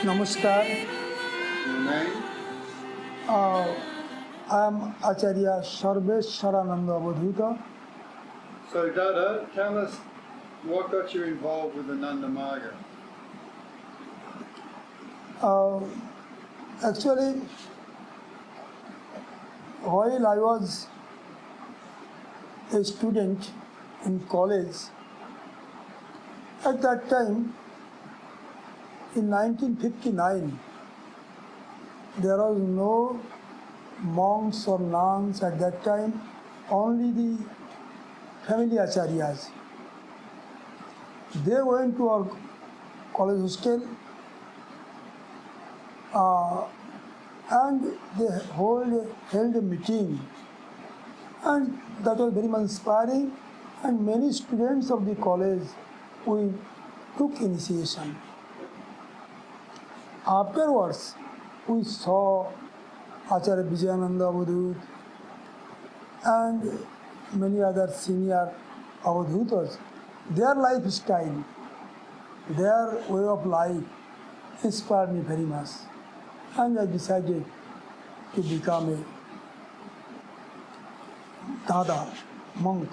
Namaskar. Your name? I am Acharya Sarveshvarananda Avt. So, Dada, tell us what got you involved with the Nanda Marga? Actually, while I was a student in college, at that time, in 1959, there was no monks or nuns at that time, only the family acharyas. They went to our college hostel and they held a meeting, and that was very much inspiring, and many students of the college, we took initiation. Afterwards, we saw Acharya Vijayananda Avt and many other senior Avadhutas. Their lifestyle, their way of life inspired me very much, and I decided to become a Dada monk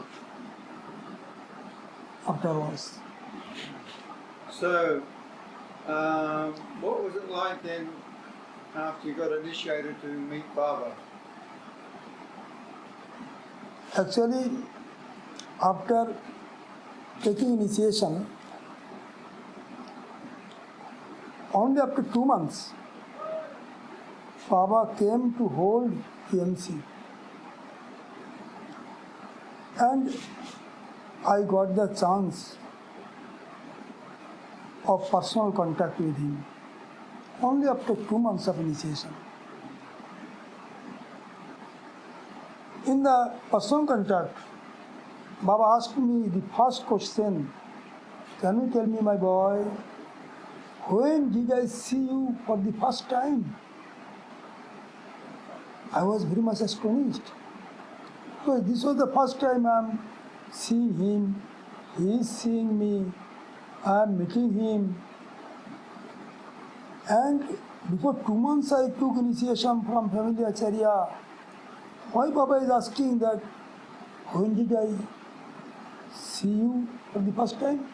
afterwards. So, what was it like then after you got initiated to meet Baba? Actually, after taking initiation, only after 2 months, Baba came to hold PMC. And I got the chance of personal contact with him only after 2 months of initiation. In the personal contact, Baba asked me the first question, "Can you tell me, my boy, when did I see you for the first time?" I was very much astonished. Because this was the first time I am seeing him, he is seeing me, I am meeting him. And before 2 months I took initiation from family Acharya. Why Baba is asking that, when did I see you for the first time?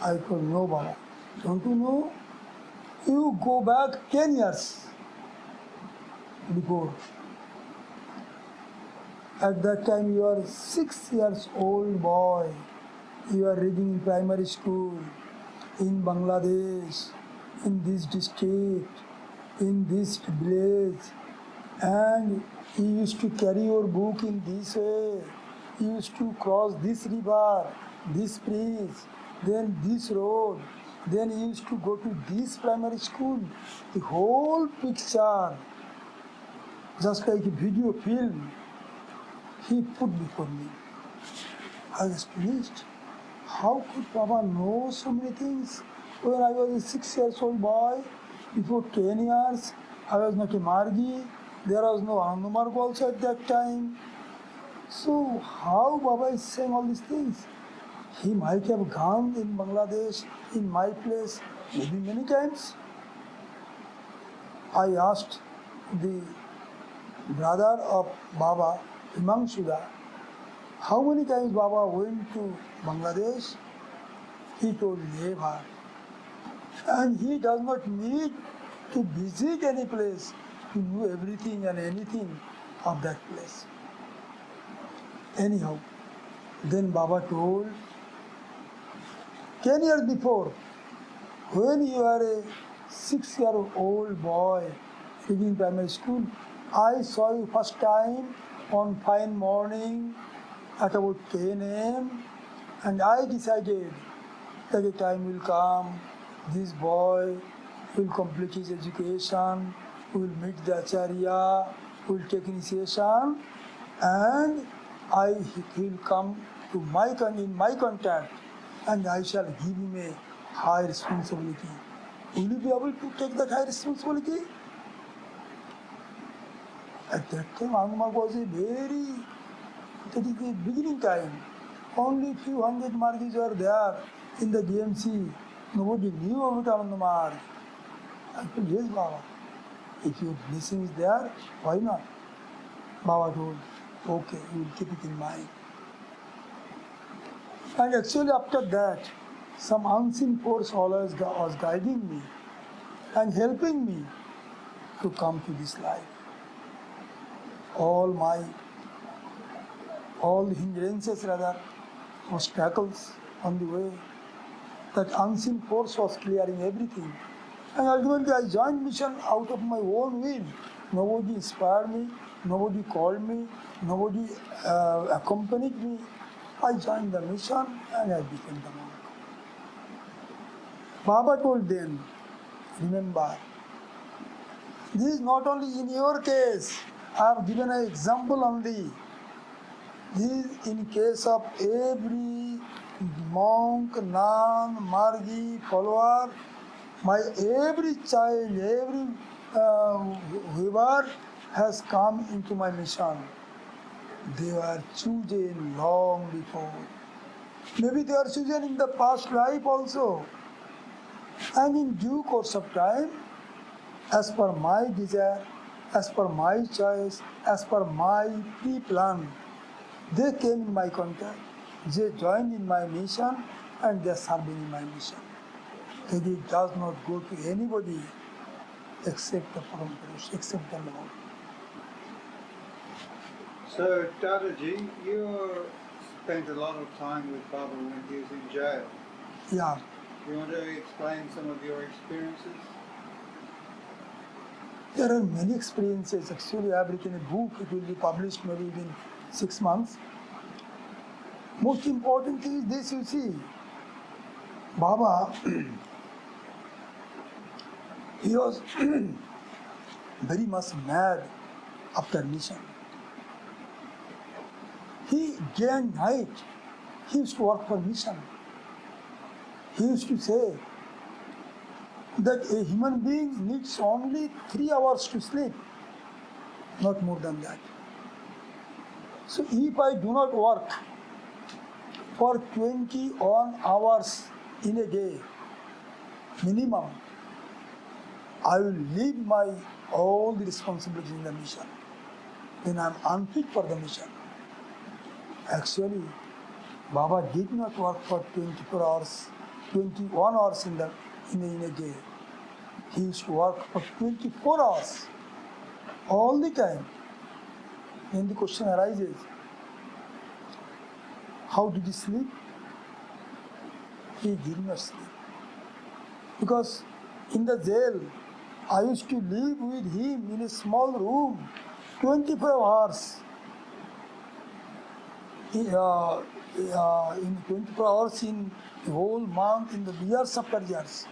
I told, no Baba. Don't you know? You go back 10 years before. At that time you are 6 years old boy. You are reading in primary school in Bangladesh, in this district, in this village, and you used to carry your book in this way. You used to cross this river, this bridge, then this road, then you used to go to this primary school. The whole picture, just like a video film, he put before me. I was astonished. How could Baba know so many things? When I was a 6 years old boy, before 10 years, I was not a Margi. There was no Anumarg also at that time. So how Baba is saying all these things? He might have gone in Bangladesh, in my place, maybe many times. I asked the brother of Baba, Himangshuda, how many times Baba went to Bangladesh? He told never. And he does not need to visit any place to know everything and anything of that place. Anyhow, then Baba told, 10 years before, when you are a 6-year-old boy reading primary school, I saw you first time on fine morning at about 10 a.m. and I decided that a time will come, this boy will complete his education, will meet the Acharya, will take initiation, and he will come to in my contact, and I shall give him a high responsibility. Will you be able to take that high responsibility? At that time, Angmarg was that is the beginning time. Only few hundred Margis were there in the DMC. Nobody knew about Angmarg. I said, yes, Baba. If your blessing is there, why not? Baba told, okay, you will keep it in mind. And actually after that, some unseen force always was guiding me and helping me to come to this life. All the hindrances rather, obstacles on the way, that unseen force was clearing everything. And ultimately I joined mission out of my own will. Nobody inspired me, nobody called me, nobody accompanied me. I joined the mission and I became the monk. Baba told them, remember, this is not only in your case. I have given an example only. This is in case of every monk, nun, margi, follower, my every child, every whoever has come into my mission, they were chosen long before. Maybe they are chosen in the past life also. And in due course of time, as per my desire, as per my choice, as per my pre-plan, they came in my contact, they joined in my mission, and they are serving in my mission. It does not go to anybody except the Param Purush, except the Lord. So, Dadaji, you spent a lot of time with Baba when he was in jail. Yeah, Do you want to explain some of your experiences? there are many experiences. Actually, I have written a book, it will be published maybe within 6 months. Most important thing is this, you see. Baba, he was very much mad after mission. He, day and night, he used to work for mission. He used to say that a human being needs only 3 hours to sleep, not more than that. So if I do not work for 21 hours in a day, minimum, I will leave my all the responsibilities in the mission. Then I am unfit for the mission. Actually, Baba did not work for 24 hours, 21 hours in a day. He used to work for 24 hours, all the time. Then the question arises, how did he sleep? He did not sleep. Because in the jail, I used to live with him in a small room, 24 hours. In 24 hours in the whole month, in the years after years.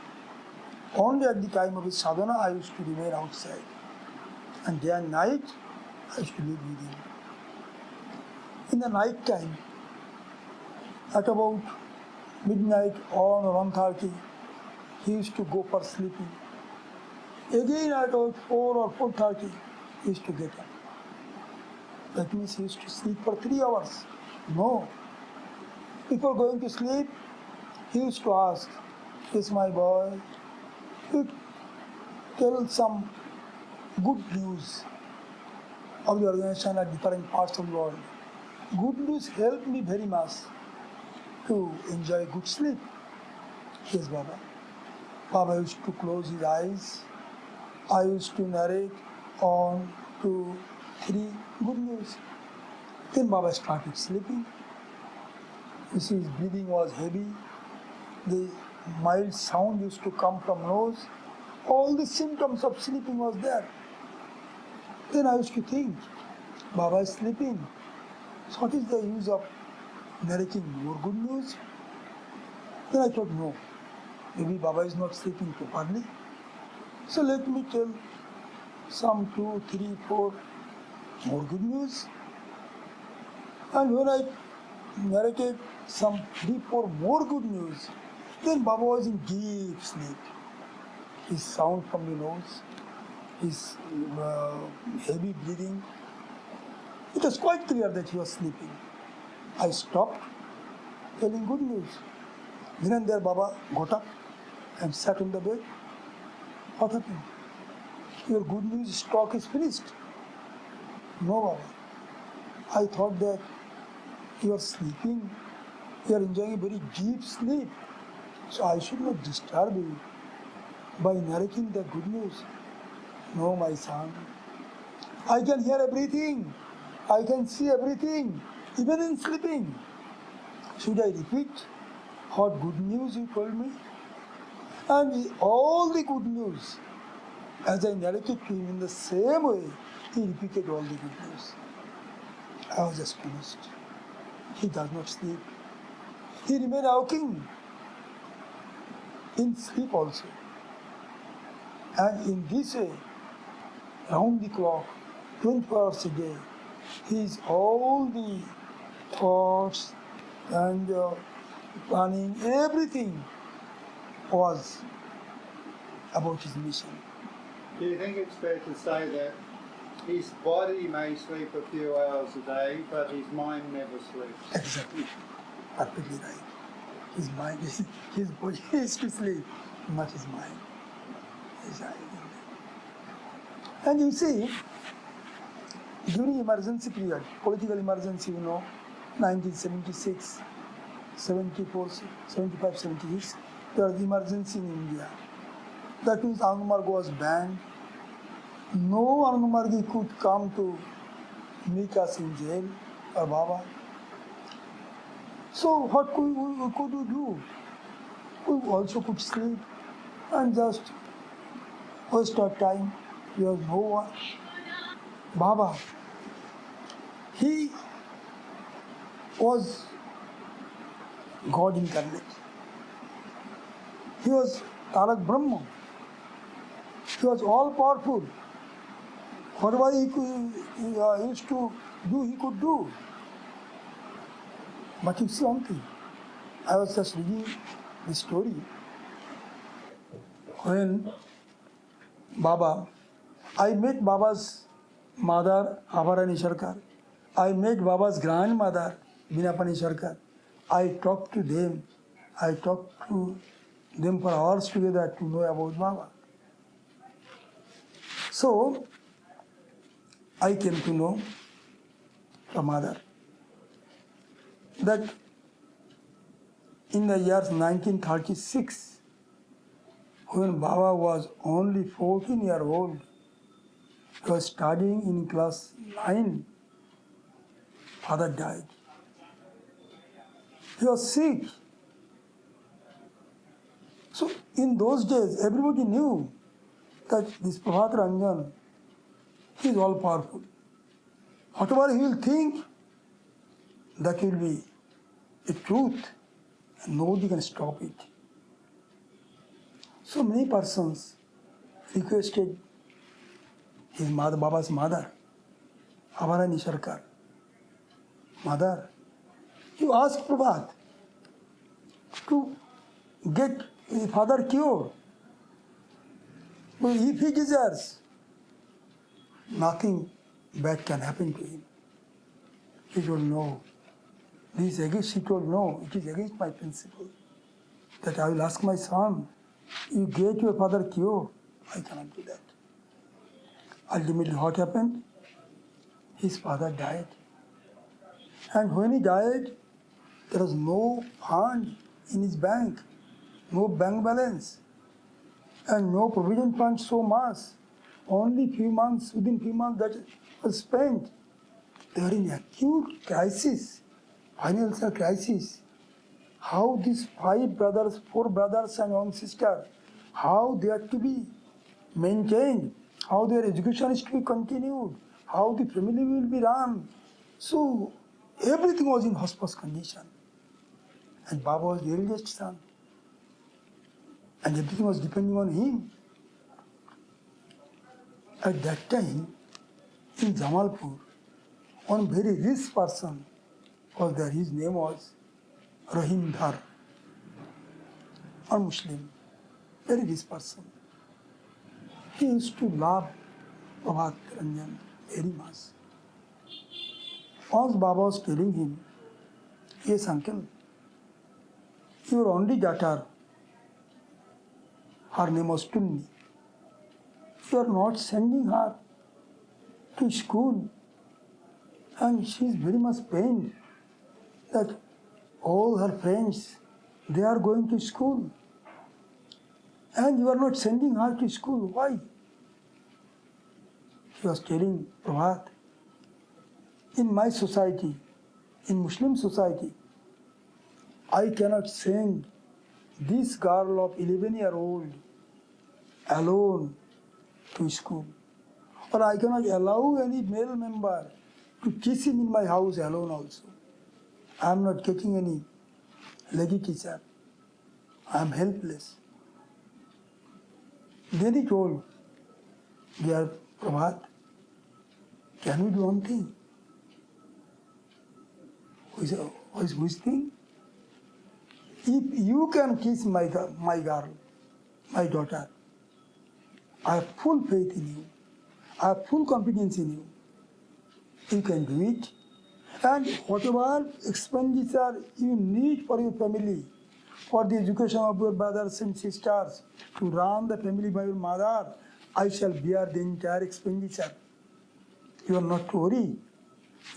Only at the time of his sadhana, I used to remain outside. And day and night, I used to live with him. In the night time, at about midnight or 1:30, he used to go for sleeping. Again at about 4 or 4:30, he used to get up. That means he used to sleep for 3 hours. No. Before going to sleep, he used to ask, "Is my boy, you tell some good news of the organization at different parts of the world. Good news helped me very much to enjoy good sleep." Yes, Baba. Baba used to close his eyes. I used to narrate on 2, 3 good news. Then Baba started sleeping. You see, his breathing was heavy. The mild sound used to come from nose. All the symptoms of sleeping was there. Then I used to think, Baba is sleeping. So what is the use of narrating more good news? Then I thought, no, maybe Baba is not sleeping properly. So let me tell some 2, 3, 4 more good news. And when I narrated some 3, 4 more good news, then Baba was in deep sleep. His sound from the nose, his heavy breathing, it was quite clear that he was sleeping. I stopped telling good news. Then and there Baba got up and sat on the bed What happened? Your good news stock is finished. No, Baba. I thought that you are sleeping, you are enjoying a very deep sleep. So I should not disturb you by narrating the good news. No, my son. I can hear everything. I can see everything, even in sleeping. Should I repeat what good news you told me? And all the good news, as I narrated to him in the same way, he repeated all the good news. I was astonished. He does not sleep. He remained walking in sleep also. And in this way, round the clock, 24 hours a day, his all the thoughts and planning, everything was about his mission. Do you think it's fair to say that his body may sleep a few hours a day, but his mind never sleeps? Exactly. Perfectly right. His mind is, his body is to sleep, not his mind. Is right. And you see, during emergency period, political emergency, 1976, 74, 75, 76, there was emergency in India. That means Anumarg was banned. No Anumargi could come to meet us in jail or Baba. So what could we do? We also could sleep and just waste our time. There was no one. Baba, he was God incarnate. He was Tarak Brahma. He was all powerful. Whatever he used to do, he could do. But you see one thing, I was just reading the story when Baba, I met Baba's mother, Abharani Sarkar. I met Baba's grandmother, Binapani Sarkar. I talked to them. I talked to them for hours together to know about Baba. So, I came to know from mother that in the years 1936, when Baba was only 14 years old, he was studying in class 9, father died. He was sick. So in those days, everybody knew that this Prabhat Ranjan is all powerful. Whatever he will think, that will be a truth, and nobody can stop it. So many persons requested his mother, Baba's mother, Abharani Sarkar, Mother, you ask Prabhat to get his father cured. But if he desires, nothing bad can happen to him. He told no. This against, he told no, it is against my principle. That I will ask my son, you get your father cured. I cannot do that. Ultimately what happened? His father died. And when he died, there was no fund in his bank, no bank balance, and no provision fund so much. Only within few months that was spent. They were in acute crisis, financial crisis. How these 5 brothers, 4 brothers and 1 sister, how they are to be maintained, how their education is to be continued, how the family will be run. So everything was in hospice condition. And Baba was the eldest son. And everything was depending on him. At that time, in Jamalpur, one very rich person was there. His name was Rahim Dhar, a Muslim, very rich person. He used to love Prabhat Ranjan very much. Once Baba was telling him, yes, uncle, your only daughter, her name was Tunni. You are not sending her to school. And she is very much pained that all her friends, they are going to school. And you are not sending her to school. Why? He was telling Prabhat, in my society, in Muslim society, I cannot send this girl of 11-year-old alone to school. Or I cannot allow any male member to kiss him in my house alone also. I am not getting any lady teacher. I am helpless. Then he told, dear Prabhat, can we do one thing? Which thing? If you can kiss my girl, my daughter, I have full faith in you. I have full confidence in you. You can do it. And whatever expenditure you need for your family, for the education of your brothers and sisters, to run the family by your mother, I shall bear the entire expenditure. You are not to worry.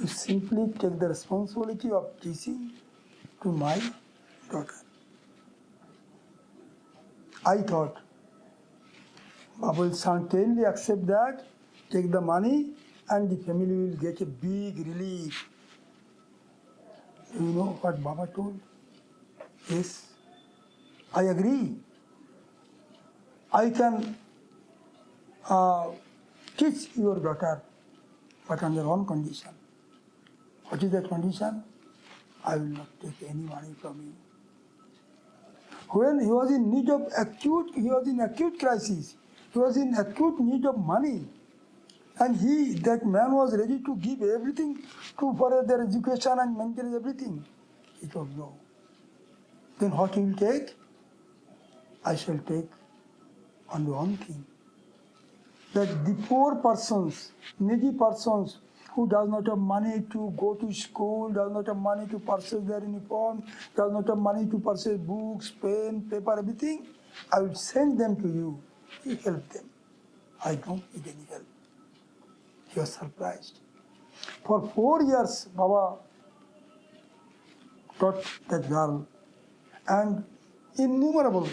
You simply take the responsibility of teaching to my daughter. I thought, Baba will certainly accept that, take the money, and the family will get a big relief. You know what Baba told? Yes, I agree. I can teach your daughter, but under one condition. What is that condition? I will not take any money from you. When he was in need of acute crisis. He was in acute need of money. And that man was ready to give everything for their education and maintain everything. He told no. Then what he will take? I shall take only one thing. That the poor persons, needy persons, who does not have money to go to school, does not have money to purchase their uniform, does not have money to purchase books, pen, paper, everything, I will send them to you. You help them. I don't need any help. He was surprised. For 4 years, Baba taught that girl, and innumerable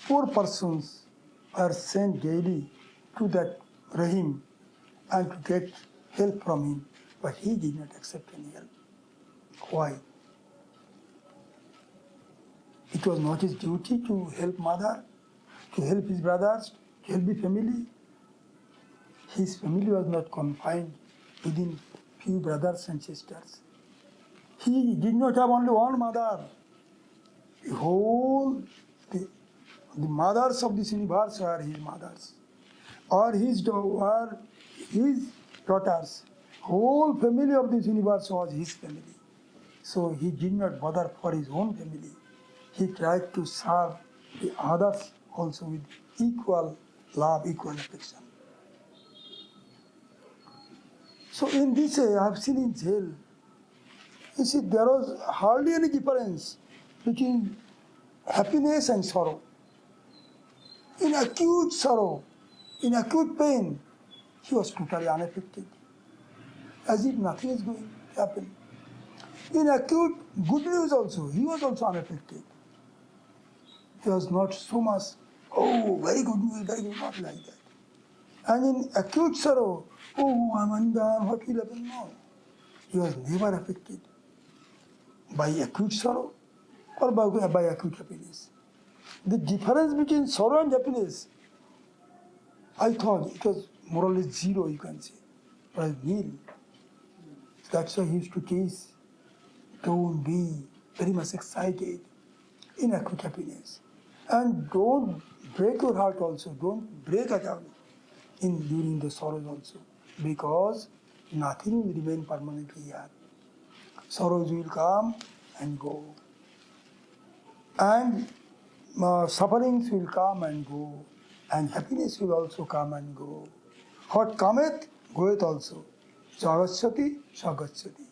poor persons are sent daily to that Rahim and to get help from him. But he did not accept any help. Why? It was not his duty to help mother, to help his brothers, to help the family. His family was not confined within few brothers and sisters. He did not have only one mother. The mothers of this universe were his mothers, or his daughters. Whole family of this universe was his family. So he did not bother for his own family. He tried to serve the others also with equal love, equal affection. So in this way, I have seen in jail, you see, there was hardly any difference between happiness and sorrow. In acute sorrow, in acute pain, he was totally unaffected, as if nothing is going to happen. In acute good news also, he was also unaffected. He was not so much, oh, very good news, not like that. And in acute sorrow, oh, I'm undone, what will happen now? He was never affected by acute sorrow or by acute happiness. The difference between sorrow and happiness, I thought it was more or less zero, you can say, but nil. That's why he used to tease, don't be very much excited in acute happiness. And don't break your heart also, don't break at all during the sorrows also, because nothing will remain permanently here. Sorrows will come and go, and sufferings will come and go, and happiness will also come and go. What cometh, goeth also. Jagacchati, sagacchati.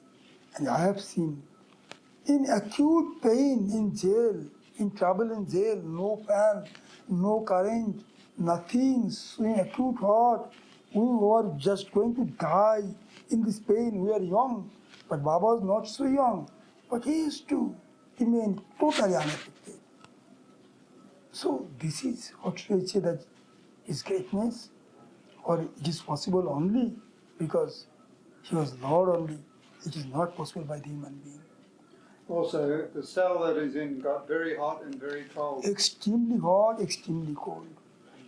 And I have seen in acute pain in jail, in trouble in jail, no fan, no current, nothing, swing acute thought. We were just going to die in this pain. We are young, but Baba was not so young. But he used to remain totally unaffected. So this is what should I say that his greatness, or it is possible only because he was Lord only. It is not possible by the human being. Also, the cell that he's in got very hot and very cold. Extremely hot, extremely cold.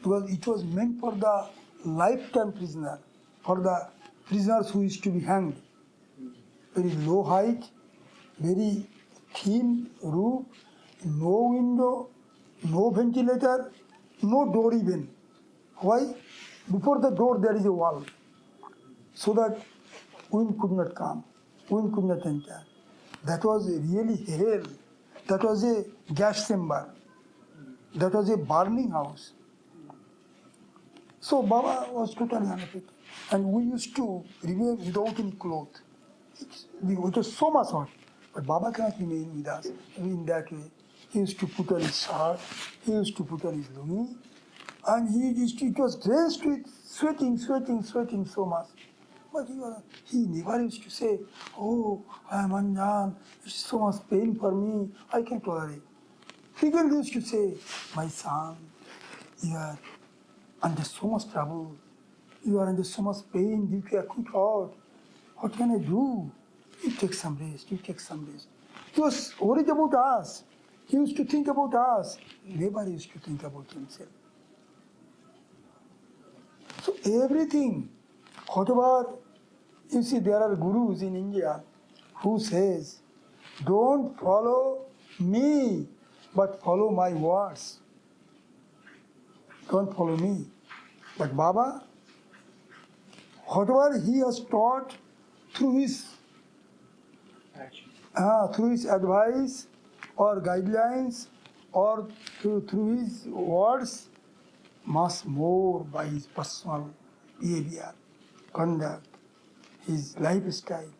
Because it was meant for the lifetime prisoner, for the prisoners who used to be hanged. Very low height, very thin roof, no window, no ventilator, no door even. Why? Before the door there is a wall, so that wind could not come, wind could not enter. That was really hell. That was a gas chamber. That was a burning house. So Baba was totally unaffected. And we used to remain without any clothes. It was so much hot. But Baba cannot remain with us in that way. He used to put on his shirt, he used to put on his lungi, and it was drenched with sweating so much. But he never used to say, "Oh, I am Anjan, it's so much pain for me, I can't tolerate." He used to say, "My son, you are under so much trouble, you are under so much pain due to acute heart. What can I do? You take some rest, you take some rest." He was worried about us. He used to think about us. Never used to think about himself. So everything, whatever, you see, there are gurus in India who says, "Don't follow me, but follow my words." Don't follow me. But Baba, whatever he has taught through his advice or guidelines or through his words, much more by his personal behavior, conduct, his lifestyle.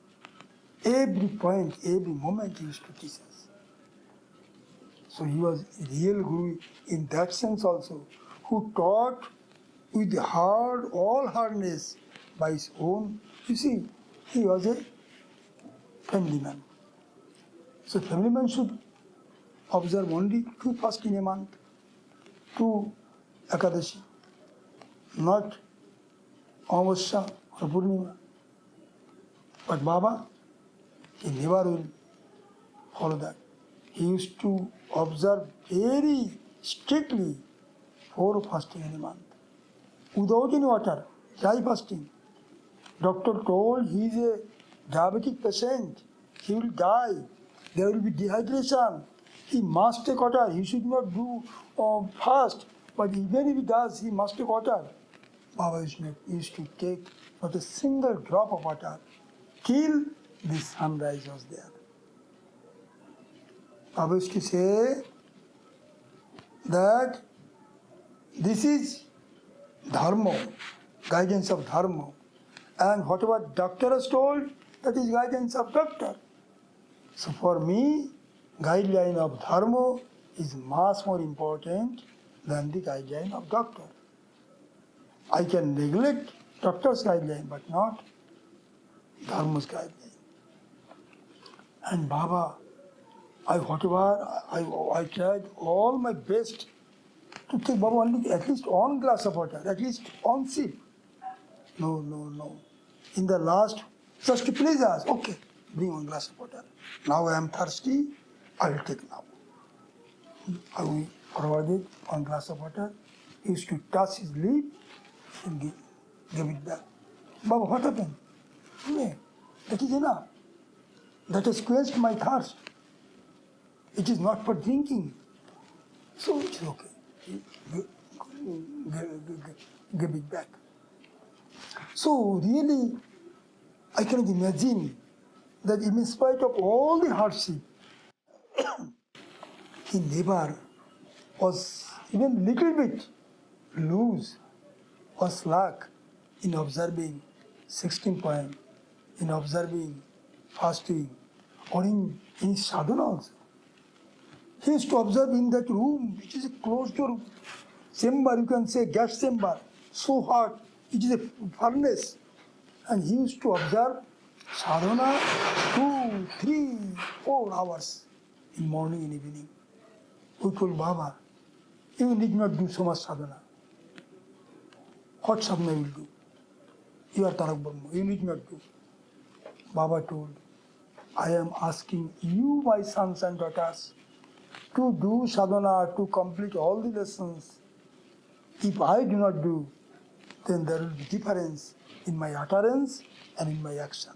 Every point, every moment he used to teach us. So he was a real guru in that sense also, who taught with all hardness by his own. You see, he was a family man. So family man should observe only 2 fasts in a month, 2 Ekadashi, not Amavasya or Purnima. But Baba, he never will follow that. He used to observe very strictly 4 fasting in a month, without any water, dry fasting. Doctor told he is a diabetic patient, he will die, there will be dehydration. He must take water, he should not do fast, but even if he does, he must take water. Baba used to take not a single drop of water till the sunrise was there. Baba used to say that this is Dharma, guidance of Dharma. And whatever doctor has told, that is guidance of doctor. So for me, guideline of Dharma is much more important than the guideline of doctor. I can neglect doctor's guideline, but not Dharma's guideline. And Baba, I tried all my best to take Baba only at least 1 glass of water, at least 1 sip. No. In the last, just to please us, okay, bring 1 glass of water. Now I am thirsty, I will take now. I will provided 1 glass of water. He used to touch his lip and give it back. Baba, what happened? No, that is enough. That has quenched my thirst. It is not for drinking. So it's okay. Give it back. So really, I cannot imagine that in spite of all the hardship, he never was even little bit loose or slack in observing 16 point, in observing fasting, or in sadhana also. He used to observe in that room, which is a closed door, chamber, you can say gas chamber, so hot, it is a furnace. And he used to observe sadhana 2, 3, 4 hours in morning and evening. We told Baba, you need not do so much sadhana. What sadhana will do? You are Tarak Brahma, you need not do. Baba told, I am asking you, my sons and daughters, to do sadhana, to complete all the lessons. If I do not do, then there will be difference in my utterance and in my action,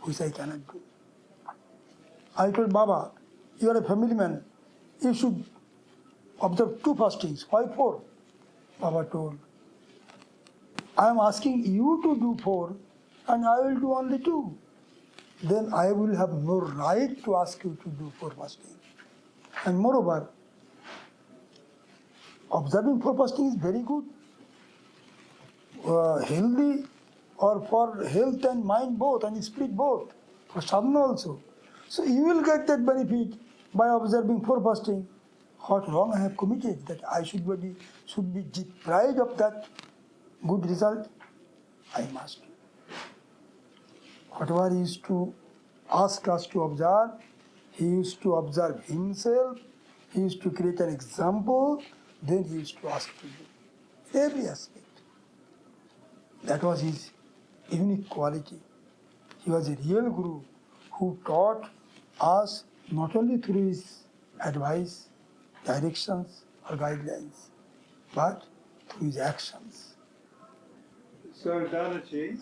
which I cannot do. I told Baba, you are a family man, you should observe 2 fastings. Why 4? Baba told, I am asking you to do 4 and I will do only 2. Then I will have no right to ask you to do 4 fasting. And moreover, observing 4 fasting is very good, healthy, or for health and mind both and spirit both, for sadhana also. So you will get that benefit by observing 4 fasting. What wrong I have committed that I should be deprived of that good result? I must. Whatever he used to ask us to observe, he used to observe himself, he used to create an example, then he used to ask to do. Every aspect. That was his unique quality. He was a real guru who taught us not only through his advice, directions or guidelines, but through his actions. So Dadaji,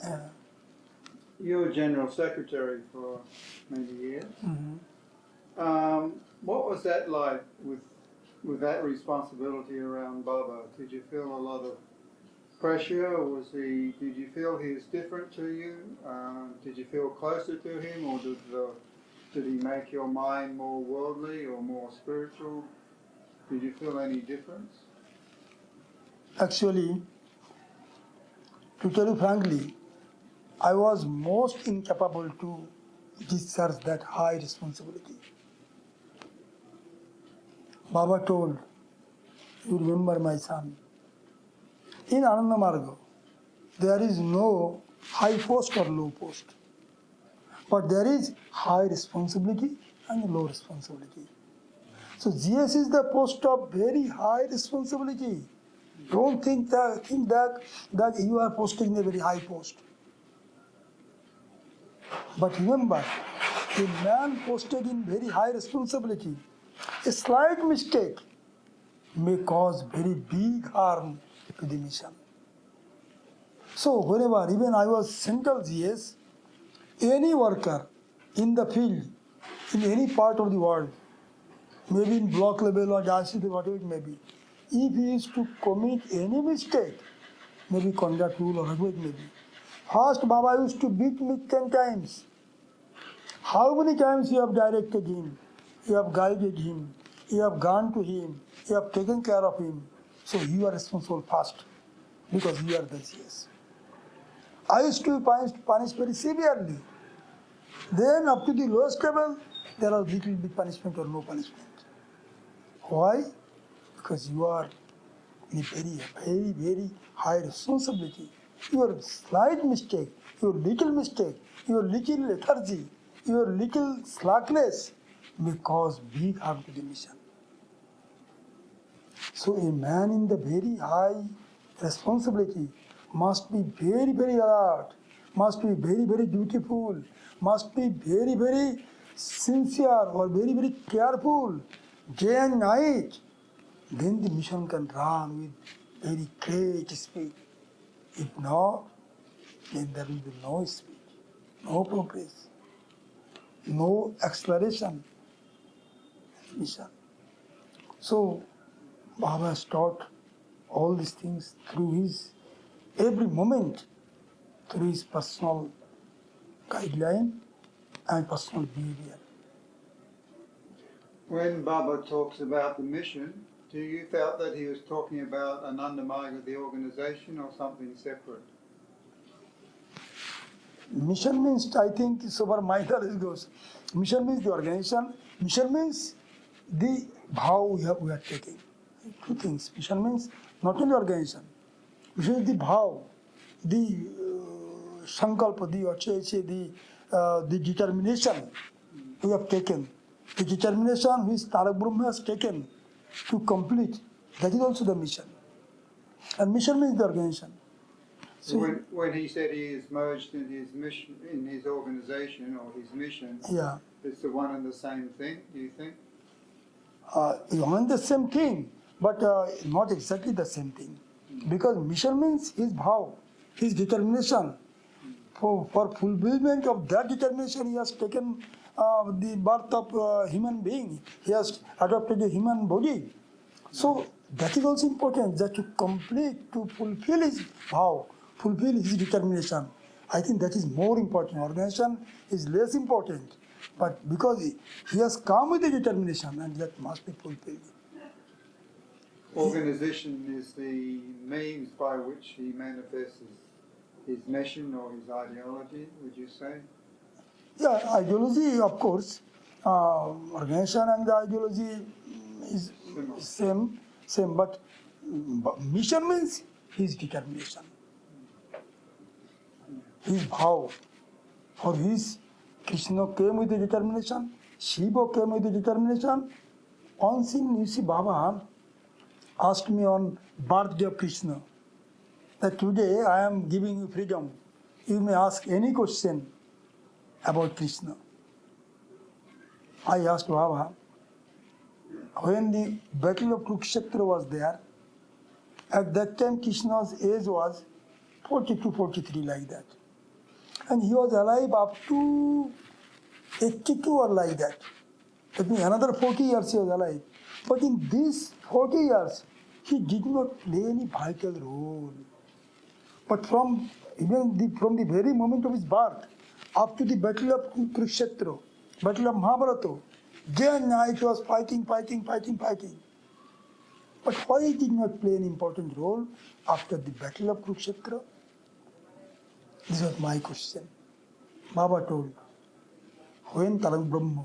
you were General Secretary for many years. What was that like with that responsibility around Baba? Did you feel a lot of pressure? Did you feel he was different to you? Did you feel closer to him, or did he make your mind more worldly or more spiritual? Did you feel any difference? Actually, to tell you frankly, I was most incapable to discharge that high responsibility. Baba told, you remember my son, in Ananda Marga, there is no high post or low post, but there is high responsibility and low responsibility. So GS is the post of very high responsibility. Don't think that you are posted in a very high post. But remember, a man posted in very high responsibility, a slight mistake may cause very big harm to the mission. So whenever, even I was central GS, any worker in the field, in any part of the world, maybe in block level or diocese level, whatever it may be, if he is to commit any mistake, maybe conduct rule or whatever it may be, first Baba used to beat me 10 times. How many times you have directed him, you have guided him, you have gone to him, you have taken care of him, so you are responsible first, because you are the GS. I used to be punished very severely. Then up to the lowest level, there was little bit punishment or no punishment. Why? Because you are in a very, very high responsibility. Your slight mistake, your little mistake, your little lethargy, your little slackness may cause big harm to the mission. So a man in the very high responsibility must be very, very alert, must be very, very dutiful, must be very, very sincere or very, very careful day and night. Then the mission can run with very great speed. If not, then there will be no speed, no progress, no acceleration in the mission. So Baba has taught all these things through his every moment, through his personal guideline and personal behavior. When Baba talks about the mission, do you felt that he was talking about Ananda Marga, the organization, or something separate? Mission means, I think, so far my knowledge goes, mission means the organization, mission means the vow we are taking. Two things. Mission means not only organization. Mission is the bhav, the sankalpa, the determination we have taken. The determination which Tarak Brahma has taken to complete. That is also the mission. And mission means the organization. So when he said he is merged in his mission, in his organization or his mission, Yeah. it's the one and the same thing, do you think? On the same thing, but not exactly the same thing. Because mission means his bhav, his determination. For fulfillment of that determination, he has taken the birth of human being. He has adopted a human body. So that is also important, that to complete, to fulfill his bhav, fulfill his determination. I think that is more important. Organization is less important. But because he has come with a determination and that must be fulfilled. Organization is the means by which he manifests his mission or his ideology, would you say? Yeah, ideology, of course. Organization and the ideology is same, but mission means his determination. His bhav. For his, Krishna came with the determination, Shiva came with the determination. Once in, you see, Baba asked me on birthday of Krishna that today I am giving you freedom. You may ask any question about Krishna. I asked Baba, when the battle of Kurukshetra was there, at that time Krishna's age was 42, 43 like that. And he was alive up to 82 or like that. That means another 40 years he was alive. But in these 40 years, he did not play any vital role. But from the very moment of his birth, up to the battle of Kurukshetra, battle of Mahabharata, day and night he was fighting. But why he did not play an important role after the battle of Kurukshetra? This was my question. Baba told, when Tarak Brahma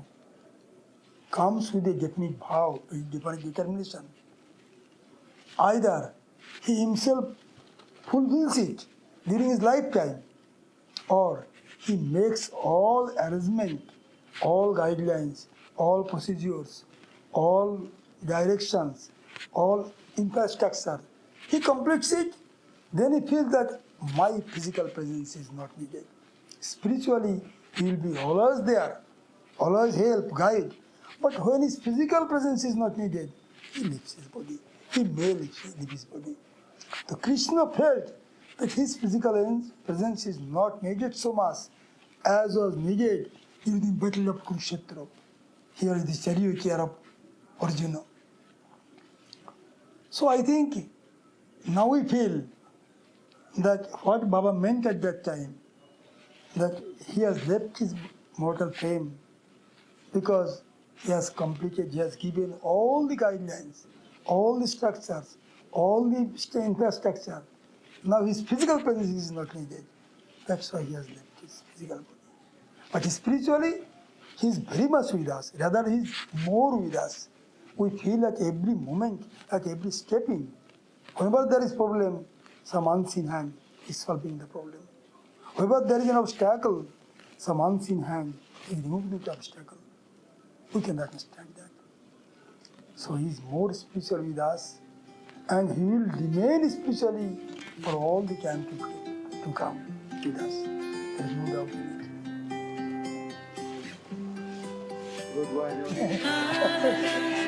comes with a definite bhav, a definite determination, either he himself fulfills it during his lifetime, or he makes all arrangement, all guidelines, all procedures, all directions, all infrastructure. He completes it, then he feels that my physical presence is not needed. Spiritually, he will be always there, always help, guide. But when his physical presence is not needed, he leaves his body. He may leave his body. So Krishna felt that his physical presence is not needed so much as was needed during the battle of Kurukshetra. Here is the charioteer of Arjuna. So I think now we feel that what Baba meant at that time, that he has left his mortal frame because he has completed, he has given all the guidelines, all the structures, all the infrastructure. Now his physical presence is not needed. That's why he has left his physical body. But spiritually, he is very much with us. Rather, he is more with us. We feel at every moment, at every stepping. Whenever there is problem, some unseen hand is solving the problem. Whenever there is an obstacle, some unseen hand is removing the obstacle. We can understand that. So he is more spiritual with us, and he will remain spiritually for all the time to come with us. There is no doubt in it. Good way.